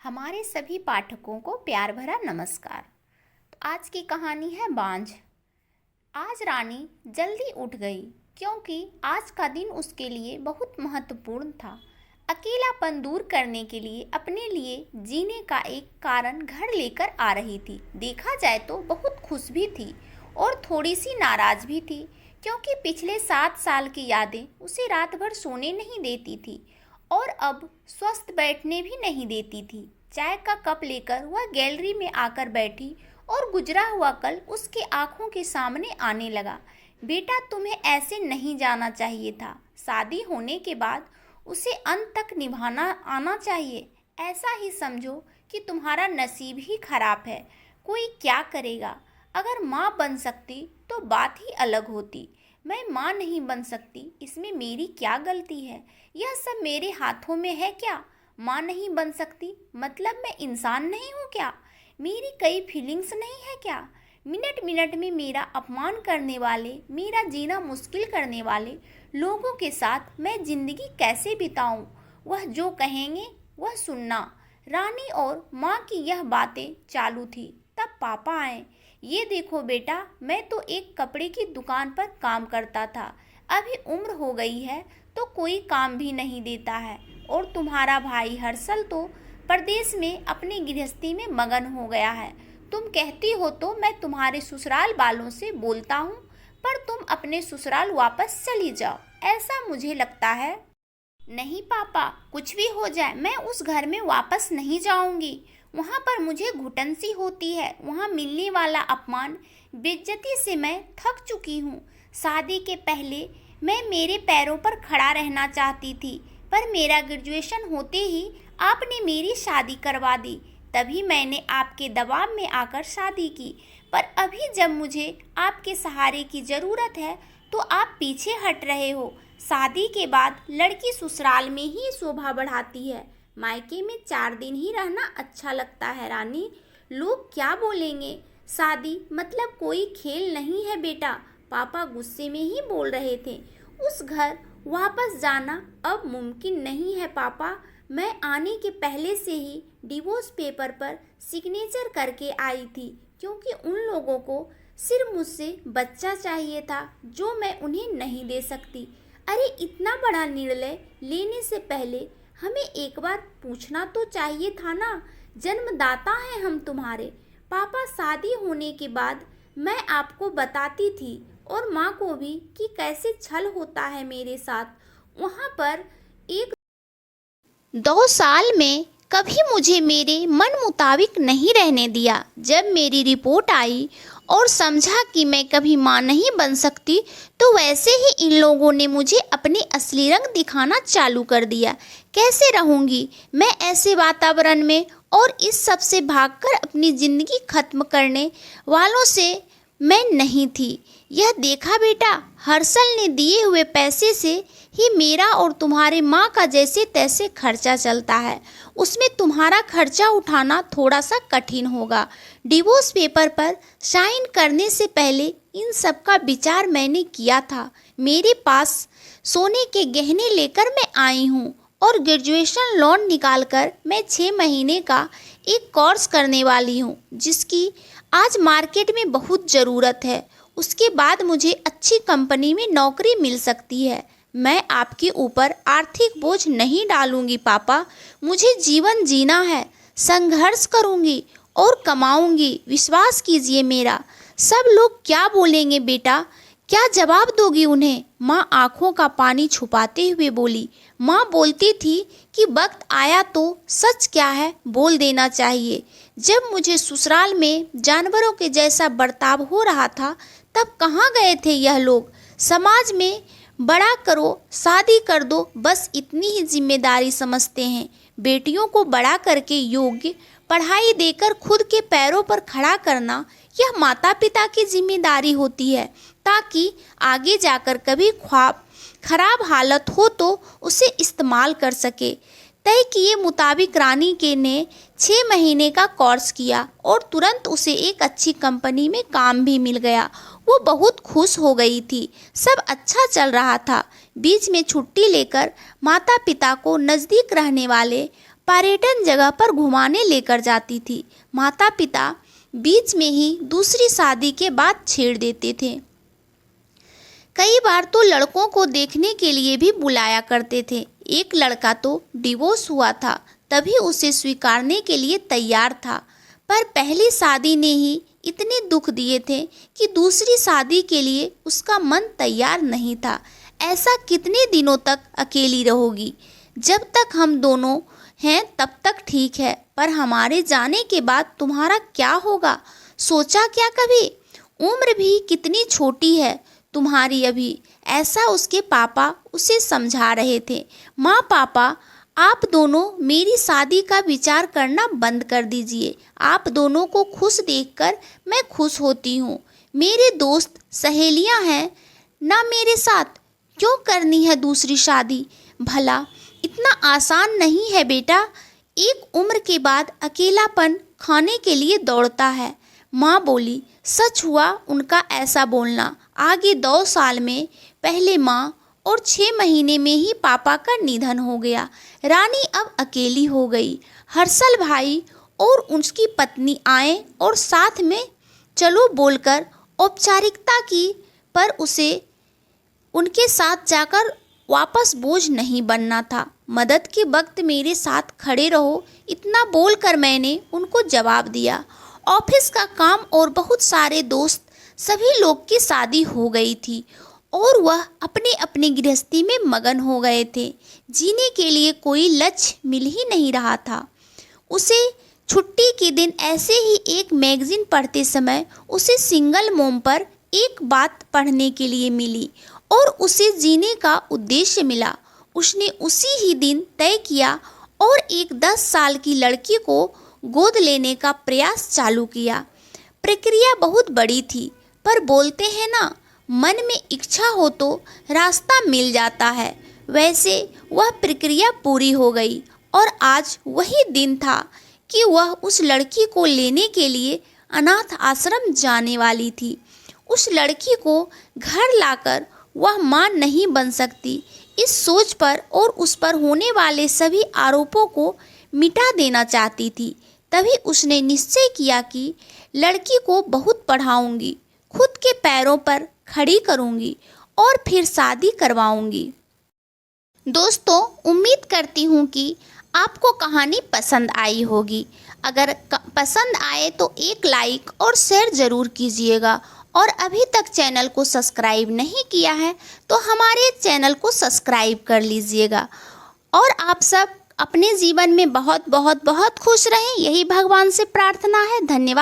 हमारे सभी पाठकों को प्यार भरा नमस्कार। तो आज की कहानी है बांझ। आज रानी जल्दी उठ गई क्योंकि आज का दिन उसके लिए बहुत महत्वपूर्ण था। अकेलापन दूर करने के लिए अपने लिए जीने का एक कारण घर लेकर आ रही थी। देखा जाए तो बहुत खुश भी थी और थोड़ी सी नाराज भी थी क्योंकि पिछले 7 साल की यादें उसे रात भर सोने नहीं देती थी और अब स्वस्थ बैठने भी नहीं देती थी। चाय का कप लेकर वह गैलरी में आकर बैठी और गुजरा हुआ कल उसके आंखों के सामने आने लगा। बेटा, तुम्हें ऐसे नहीं जाना चाहिए था। शादी होने के बाद उसे अंत तक निभाना आना चाहिए। ऐसा ही समझो कि तुम्हारा नसीब ही खराब है। कोई क्या करेगा। अगर माँ बन सकती तो बात ही अलग होती। मैं माँ नहीं बन सकती, इसमें मेरी क्या गलती है। यह सब मेरे हाथों में है क्या। माँ नहीं बन सकती मतलब मैं इंसान नहीं हूँ क्या। मेरी कई फीलिंग्स नहीं है क्या। मिनट मिनट में मेरा अपमान करने वाले, मेरा जीना मुश्किल करने वाले लोगों के साथ मैं जिंदगी कैसे बिताऊं। वह जो कहेंगे वह सुनना। रानी और माँ की यह बातें चालू थी तब पापा आए। ये देखो बेटा, मैं तो एक कपड़े की दुकान पर काम करता था। अभी उम्र हो गई है तो कोई काम भी नहीं देता है। और तुम्हारा भाई हर्षल तो परदेश में अपनी गृहस्थी में मगन हो गया है। तुम कहती हो तो मैं तुम्हारे ससुराल वालों से बोलता हूँ, पर तुम अपने ससुराल वापस चली जाओ, ऐसा मुझे लगता है। नहीं पापा, कुछ भी हो जाए मैं उस घर में वापस नहीं जाऊंगी। वहाँ पर मुझे घुटन सी होती है। वहाँ मिलने वाला अपमान, बेइज्जती से मैं थक चुकी हूँ। शादी के पहले मैं मेरे पैरों पर खड़ा रहना चाहती थी, पर मेरा ग्रेजुएशन होते ही आपने मेरी शादी करवा दी। तभी मैंने आपके दबाव में आकर शादी की। पर अभी जब मुझे आपके सहारे की ज़रूरत है तो आप पीछे हट रहे हो। शादी के बाद लड़की ससुराल में ही शोभा बढ़ाती है। मायके में 4 दिन ही रहना अच्छा लगता है रानी। लोग क्या बोलेंगे। शादी मतलब कोई खेल नहीं है बेटा। पापा गुस्से में ही बोल रहे थे। उस घर वापस जाना अब मुमकिन नहीं है पापा। मैं आने के पहले से ही डिवोर्स पेपर पर सिग्नेचर करके आई थी क्योंकि उन लोगों को सिर्फ मुझसे बच्चा चाहिए था जो मैं उन्हें नहीं दे सकती। अरे इतना बड़ा निर्णय लेने से पहले हमें एक बार पूछना तो चाहिए था ना। जन्मदाता हैं हम तुम्हारे। पापा, शादी होने के बाद मैं आपको बताती थी और माँ को भी कि कैसे छल होता है मेरे साथ। वहाँ पर एक 2 साल में कभी मुझे मेरे मन मुताबिक नहीं रहने दिया। जब मेरी रिपोर्ट आई और समझा कि मैं कभी माँ नहीं बन सकती तो वैसे ही इन लोगों ने मुझे अपने असली रंग दिखाना चालू कर दिया। कैसे रहूँगी मैं ऐसे वातावरण में और इस सब से भागकर अपनी ज़िंदगी खत्म करने वालों से मैं नहीं थी। यह देखा बेटा, हर्षल ने दिए हुए पैसे से ही मेरा और तुम्हारे माँ का जैसे तैसे खर्चा चलता है। उसमें तुम्हारा खर्चा उठाना थोड़ा सा कठिन होगा। डिवोर्स पेपर पर साइन करने से पहले इन सब का विचार मैंने किया था। मेरे पास सोने के गहने लेकर मैं आई हूँ और ग्रेजुएशन लोन निकालकर मैं 6 महीने का एक कोर्स करने वाली हूँ जिसकी आज मार्केट में बहुत ज़रूरत है। उसके बाद मुझे अच्छी कंपनी में नौकरी मिल सकती है। मैं आपके ऊपर आर्थिक बोझ नहीं डालूंगी पापा। मुझे जीवन जीना है। संघर्ष करूंगी और कमाऊंगी, विश्वास कीजिए मेरा। सब लोग क्या बोलेंगे बेटा, क्या जवाब दोगी उन्हें। माँ आंखों का पानी छुपाते हुए बोली। माँ बोलती थी कि वक्त आया तो सच क्या है बोल देना चाहिए। जब मुझे ससुराल में जानवरों के जैसा बर्ताव हो रहा था तब कहाँ गए थे यह लोग। समाज में बड़ा करो, शादी कर दो, बस इतनी ही जिम्मेदारी समझते हैं। बेटियों को बड़ा करके योग्य पढ़ाई देकर खुद के पैरों पर खड़ा करना यह माता पिता की जिम्मेदारी होती है ताकि आगे जाकर कभी ख्वाब खराब हालत हो तो उसे इस्तेमाल कर सके। तय किए मुताबिक रानी के ने 6 महीने का कोर्स किया और तुरंत उसे एक अच्छी कंपनी में काम भी मिल गया। वो बहुत खुश हो गई थी। सब अच्छा चल रहा था। बीच में छुट्टी लेकर माता पिता को नज़दीक रहने वाले पर्यटन जगह पर घुमाने लेकर जाती थी। माता पिता बीच में ही दूसरी शादी के बात छेड़ देते थे। कई बार तो लड़कों को देखने के लिए भी बुलाया करते थे। एक लड़का तो डिवोर्स हुआ था, तभी उसे स्वीकारने के लिए तैयार था, पर पहली शादी ने ही इतने दुख दिए थे कि दूसरी शादी के लिए उसका मन तैयार नहीं था। ऐसा कितने दिनों तक अकेली रहोगी? जब तक हम दोनों हैं तब तक ठीक है, पर हमारे जाने के बाद तुम्हारा क्या होगा? सोचा क्या कभी? उम्र भी कितनी छोटी है तुम्हारी अभी, ऐसा उसके पापा उसे समझा रहे थे। माँ पापा, आप दोनों मेरी शादी का विचार करना बंद कर दीजिए। आप दोनों को खुश देखकर मैं खुश होती हूँ। मेरे दोस्त सहेलियाँ हैं ना मेरे साथ, क्यों करनी है दूसरी शादी? भला इतना आसान नहीं है बेटा। एक उम्र के बाद अकेलापन खाने के लिए दौड़ता है। माँ बोली। सच हुआ उनका ऐसा बोलना। आगे 2 साल में पहले माँ और 6 महीने में ही पापा का निधन हो गया। रानी अब अकेली हो गई। हर्षल भाई और उसकी पत्नी आए और साथ में चलो बोलकर औपचारिकता की, पर उसे उनके साथ जाकर वापस बोझ नहीं बनना था। मदद के वक्त मेरे साथ खड़े रहो, इतना बोलकर मैंने उनको जवाब दिया। ऑफिस का काम और बहुत सारे दोस्त, सभी लोग की शादी हो गई थी और वह अपने अपने गृहस्थी में मगन हो गए थे। जीने के लिए कोई लक्ष्य मिल ही नहीं रहा था। उसे छुट्टी के दिन ऐसे ही एक मैगजीन पढ़ते समय उसे सिंगल मोम पर एक बात पढ़ने के लिए मिली और उसे जीने का उद्देश्य मिला। उसने उसी ही दिन तय किया और एक 10 साल की लड़की को गोद लेने का प्रयास चालू किया। प्रक्रिया बहुत बड़ी थी, पर बोलते हैं ना, मन में इच्छा हो तो रास्ता मिल जाता है। वैसे वह प्रक्रिया पूरी हो गई और आज वही दिन था कि वह उस लड़की को लेने के लिए अनाथ आश्रम जाने वाली थी। उस लड़की को घर लाकर वह मां नहीं बन सकती, इस सोच पर और उस पर होने वाले सभी आरोपों को मिटा देना चाहती थी। तभी उसने निश्चय किया कि लड़की को बहुत पढ़ाऊंगी, खुद के पैरों पर खड़ी करूंगी और फिर शादी करवाऊंगी। दोस्तों, उम्मीद करती हूँ कि आपको कहानी पसंद आई होगी। अगर पसंद आए तो एक लाइक और शेयर ज़रूर कीजिएगा, और अभी तक चैनल को सब्सक्राइब नहीं किया है तो हमारे चैनल को सब्सक्राइब कर लीजिएगा। और आप सब अपने जीवन में बहुत बहुत बहुत खुश रहें, यही भगवान से प्रार्थना है। धन्यवाद।